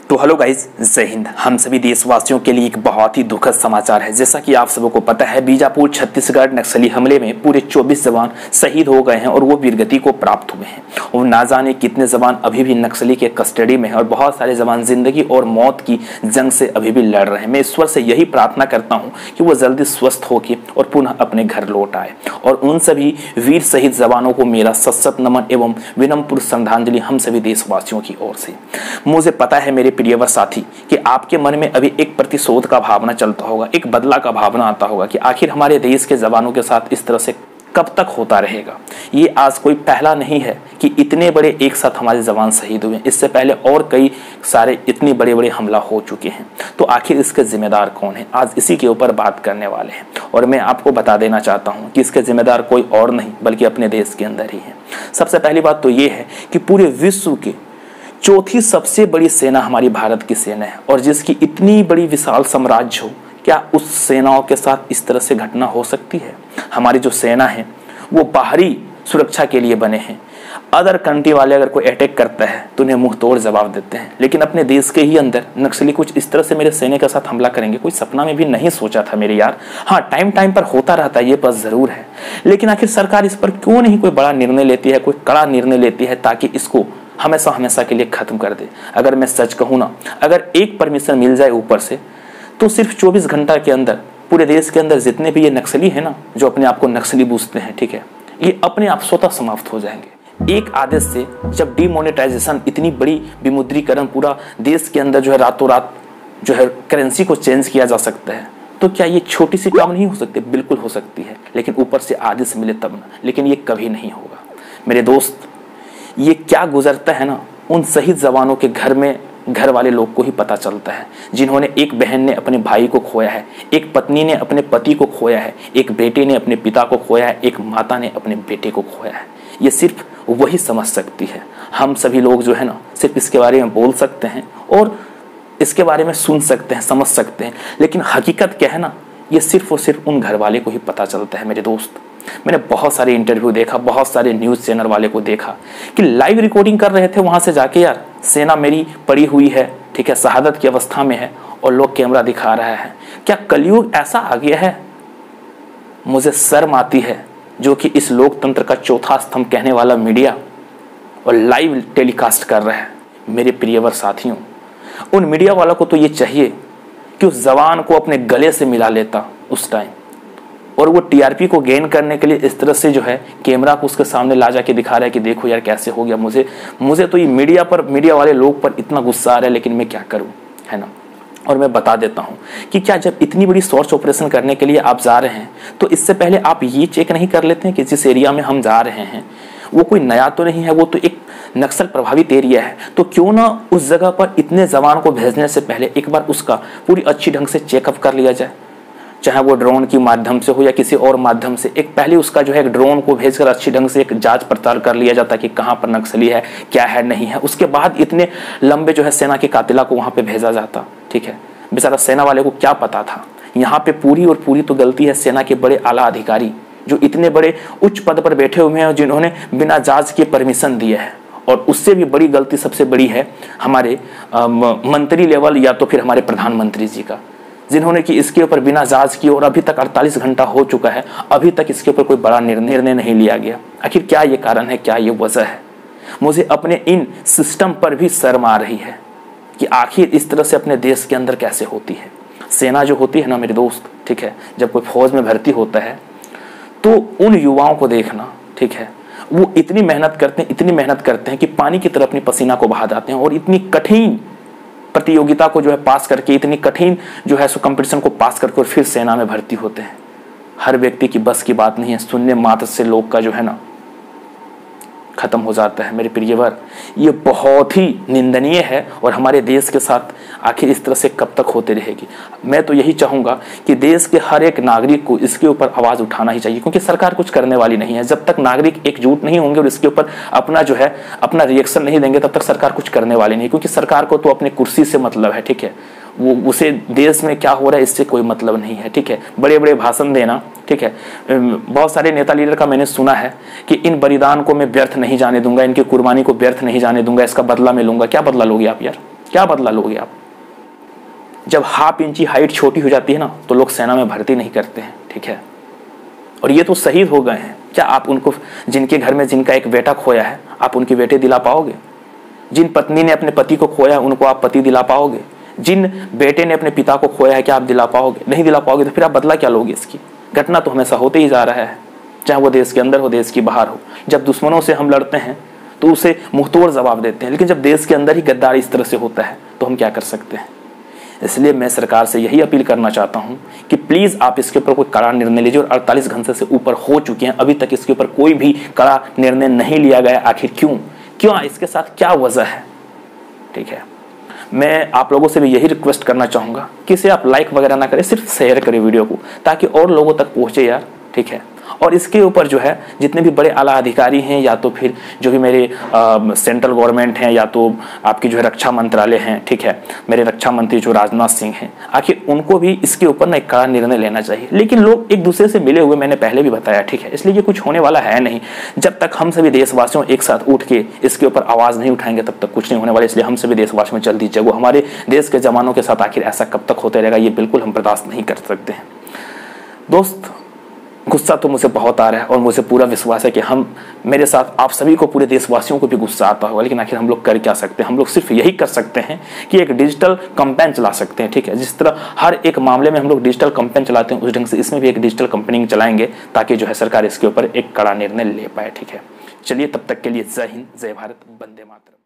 तो hello guys, जय हिंद। हम सभी देशवासियों के लिए एक बहुत ही दुखद समाचार है। जैसा कि आप सबको पता है, बीजापुर छत्तीसगढ़ नक्सली हमले में पूरे 24 जवान शहीद हो गए हैं और वो वीरगति को प्राप्त हुए हैं। और ना जाने कितने जवान अभी भी नक्सली के कस्टडी में हैं और बहुत सारे जवान जिंदगी और मौत की जंग से अभी भी लड़ रहे हैं। मैं ईश्वर से यही प्रार्थना करता हूँ कि वो जल्दी स्वस्थ होकर और पुनः अपने घर लौट आए। और उन सभी वीर शहीद जवानों को मेरा सशक्त नमन एवं विनम्र श्रद्धांजलि हम सभी देशवासियों की ओर से। मुझे पता है मेरे प्रियवर साथी कि आपके मन में अभी एक प्रतिशोध का भावना चलता होगा, एक बदला का भावना आता होगा कि आखिर हमारे देश के जवानों के साथ इस तरह से कब तक होता रहेगा। ये आज कोई पहला नहीं है कि इतने बड़े एक साथ हमारे जवान शहीद हुए। इससे पहले और कई सारे इतने बड़े बड़े हमला हो चुके हैं। तो आखिर इसके जिम्मेदार कौन है, आज इसी के ऊपर बात करने वाले हैं। और मैं आपको बता देना चाहता हूं कि इसके जिम्मेदार कोई और नहीं बल्कि अपने देश के अंदर ही है। सबसे पहली बात तो ये है कि पूरे विश्व के चौथी सबसे बड़ी सेना हमारी भारत की सेना है, और जिसकी इतनी बड़ी विशाल साम्राज्य हो, क्या उस सेनाओं के साथ इस तरह से घटना हो सकती है। हमारी जो सेना है वो बाहरी सुरक्षा के लिए बने हैं। अदर कंट्री वाले अगर कोई अटैक करता है तो उन्हें मुंह तोड़ जवाब देते हैं, लेकिन अपने देश के ही अंदर नक्सली कुछ इस तरह से मेरे सेना के साथ हमला करेंगे, कोई सपना में भी नहीं सोचा था मेरे यार। हाँ, टाइम टाइम पर होता रहता है, ये बात जरूर है, लेकिन आखिर सरकार इस पर क्यों नहीं कोई बड़ा निर्णय लेती है, कोई कड़ा निर्णय लेती है ताकि इसको हमेशा हमेशा के लिए खत्म कर दे। अगर मैं सच कहूँ ना, अगर एक परमिशन मिल जाए ऊपर से तो सिर्फ 24 घंटा के अंदर पूरे देश के अंदर जितने भी ये नक्सली है ना, जो अपने आप को नक्सली बूझते हैं, ठीक है, ये अपने आप स्वतः समाप्त हो जाएंगे। एक आदेश से जब डिमोनेटाइजेशन, इतनी बड़ी विमुद्रीकरण पूरा देश के अंदर जो है रातों रात जो है करेंसी को चेंज किया जा सकता है, तो क्या ये छोटी सी काम नहीं हो सकती? बिल्कुल हो सकती है, लेकिन ऊपर से आदेश मिले तब ना। लेकिन ये कभी नहीं होगा मेरे दोस्त। ये क्या गुजरता है ना, उन शहीद जवानों के घर में घर वाले लोग को ही पता चलता है, जिन्होंने, एक बहन ने अपने भाई को खोया है, एक पत्नी ने अपने पति को खोया है, एक बेटे ने अपने पिता को खोया है, एक माता ने अपने बेटे को खोया है। ये सिर्फ वही समझ सकती है। हम सभी लोग जो है ना सिर्फ इसके बारे में बोल सकते हैं और इसके बारे में सुन सकते हैं, समझ सकते हैं, लेकिन हकीकत क्या है ना, ये सिर्फ और सिर्फ उन घर वाले को ही पता चलता है मेरे दोस्त। मैंने बहुत सारे इंटरव्यू देखा, बहुत सारे न्यूज़ चैनल वाले को देखा कि लाइव रिकॉर्डिंग कर रहे थे वहां से जाके, यार सेना मेरी पड़ी हुई है, ठीक है, शहादत की अवस्था में है, और लोग कैमरा दिखा रहा है। क्या कलयुग ऐसा आ गया है? मुझे शर्म आती है जो कि इस लोकतंत्र का चौथा स्तंभ कहने वाला मीडिया और लाइव टेलीकास्ट कर रहा है। मेरे प्रियवर साथियों, उन मीडिया वालों को तो ये चाहिए कि उस जवान को अपने गले से मिला लेता उस टाइम, और वो टीआरपी को गेन करने के लिए इस तरह से जो है कैमरा को उसके सामने ला जाके दिखा रहा है कि देखो यार कैसे हो गया। मुझे तो ये मीडिया वाले लोग पर इतना गुस्सा आ रहा है, लेकिन मैं क्या करूं, है ना। और मैं बता देता हूं कि क्या जब इतनी बड़ी सर्च ऑपरेशन करने के लिए आप जा रहे हैं तो इससे पहले आप ये चेक नहीं कर लेते हैं कि जिस एरिया में हम जा रहे हैं वो कोई नया तो नहीं है, वो तो एक नक्सल प्रभावित एरिया है। तो क्यों ना उस जगह पर इतने जवान को भेजने से पहले एक बार उसका पूरी अच्छी ढंग से चेकअप कर लिया जाए, चाहे वो ड्रोन के माध्यम से हो या किसी और माध्यम से। एक पहले उसका जो है एक ड्रोन को भेजकर अच्छी ढंग से एक जांच पड़ताल कर लिया जाता कि कहाँ पर नक्सली है, क्या है, नहीं है। उसके बाद इतने लंबे जो है सेना के कातिला को वहां पे भेजा जाता, ठीक है। बेचारा सेना वाले को क्या पता था। यहाँ पे पूरी और पूरी तो गलती है सेना के बड़े आला अधिकारी जो इतने बड़े उच्च पद पर बैठे हुए हैं, जिन्होंने बिना जांच के परमिशन दिए है। और उससे भी बड़ी गलती सबसे बड़ी है हमारे मंत्री लेवल या तो फिर हमारे प्रधानमंत्री जी का, जिन्होंने कि इसके ऊपर बिना जांच किए, और अभी तक 48 घंटा हो चुका है, अभी तक इसके ऊपर कोई बड़ा निर्णय नहीं लिया गया। आखिर क्या ये कारण है, क्या ये वजह है? मुझे अपने इन सिस्टम पर भी शर्म आ रही है कि आखिर इस तरह से अपने देश के अंदर कैसे होती है। सेना जो होती है ना मेरे दोस्त, ठीक है, जब कोई फौज में भर्ती होता है तो उन युवाओं को देखना, ठीक है, वो इतनी मेहनत करते हैं कि पानी की तरह अपनी पसीना को बहा जाते हैं, और इतनी कठिन प्रतियोगिता को जो है पास करके, इतनी कठिन जो है सो कंपटीशन को पास करके और फिर सेना में भर्ती होते हैं। हर व्यक्ति की बस की बात नहीं है, सुनने मात्र से लोग का जो है ना खत्म हो जाता है। मेरे प्रियवर, ये बहुत ही निंदनीय है, और हमारे देश के साथ आखिर इस तरह से कब तक होते रहेगी। मैं तो यही चाहूंगा कि देश के हर एक नागरिक को इसके ऊपर आवाज उठाना ही चाहिए, क्योंकि सरकार कुछ करने वाली नहीं है। जब तक नागरिक एकजुट नहीं होंगे और इसके ऊपर अपना जो है अपना रिएक्शन नहीं देंगे, तब तक सरकार कुछ करने वाली नहीं, क्योंकि सरकार को तो अपने कुर्सी से मतलब है, ठीक है। वो उसे देश में क्या हो रहा है इससे कोई मतलब नहीं है, ठीक है। बड़े बड़े भाषण देना, ठीक है, बहुत सारे नेता लीडर का मैंने सुना है कि इन बलिदान को मैं व्यर्थ नहीं जाने दूंगा, इनकी कुर्बानी को व्यर्थ नहीं जाने दूंगा, इसका बदला मैं लूंगा। क्या बदला लोगे आप यार? क्या बदला लोगे आप? जब हाफ इंची हाइट छोटी हो जाती है ना तो लोग सेना में भर्ती नहीं करते हैं, ठीक है। और ये तो शहीद हो गए हैं, क्या आप उनको, जिनके घर में जिनका एक बेटा खोया है, आप उनके बेटे दिला पाओगे? जिन पत्नी ने अपने पति को खोया है उनको आप पति दिला पाओगे? जिन बेटे ने अपने पिता को खोया है क्या आप दिला पाओगे? नहीं दिला पाओगे। तो फिर आप बदला क्या लोगे इसकी? घटना तो हमेशा होते ही जा रहा है, चाहे वो देश के अंदर हो, देश के बाहर हो। जब दुश्मनों से हम लड़ते हैं तो उसे मुंहतोड़ जवाब देते हैं, लेकिन जब देश के अंदर ही गद्दारी इस तरह से होता है तो हम क्या कर सकते हैं? इसलिए मैं सरकार से यही अपील करना चाहता हूं कि प्लीज आप इसके ऊपर कोई कड़ा निर्णय लीजिए। और 48 घंटे से ऊपर हो चुके हैं, अभी तक इसके ऊपर कोई भी कड़ा निर्णय नहीं लिया गया। आखिर क्यों इसके साथ क्या वजह है? ठीक है, मैं आप लोगों से भी यही रिक्वेस्ट करना चाहूंगा कि इसे आप लाइक वगैरह ना करें, सिर्फ शेयर करें वीडियो को, ताकि और लोगों तक पहुंचे यार, ठीक है। और इसके ऊपर जो है जितने भी बड़े आला अधिकारी हैं या तो फिर जो भी मेरे सेंट्रल गवर्नमेंट हैं या तो आपकी जो है रक्षा मंत्रालय हैं, ठीक है, मेरे रक्षा मंत्री जो राजनाथ सिंह हैं, आखिर उनको भी इसके ऊपर ना एक कड़ा निर्णय लेना चाहिए। लेकिन लोग एक दूसरे से मिले हुए, मैंने पहले भी बताया, ठीक है, इसलिए ये कुछ होने वाला है नहीं। जब तक हम सभी देशवासियों एक साथ उठ के इसके ऊपर आवाज नहीं उठाएंगे तब तक कुछ नहीं होने वाला। इसलिए हम सभी देशवासियों में जल्दी जगो। हमारे देश के जवानों के साथ आखिर ऐसा कब तक होते रहेगा, ये बिल्कुल हम बर्दाश्त नहीं कर सकते हैं। दोस्त, गुस्सा तो मुझे बहुत आ रहा है और मुझे पूरा विश्वास है कि मेरे साथ आप सभी को, पूरे देशवासियों को भी गुस्सा आता होगा, लेकिन आखिर हम लोग कर क्या सकते हैं? हम लोग सिर्फ यही कर सकते हैं कि एक डिजिटल कैंपेन चला सकते हैं, ठीक है। जिस तरह हर एक मामले में हम लोग डिजिटल कैंपेन चलाते हैं, उस ढंग से इसमें भी एक डिजिटल कैंपेनिंग चलाएंगे ताकि जो है सरकार इसके ऊपर एक कड़ा निर्णय ले पाए, ठीक है। चलिए, तब तक के लिए जय हिंद, जय भारत, वंदे मातरम।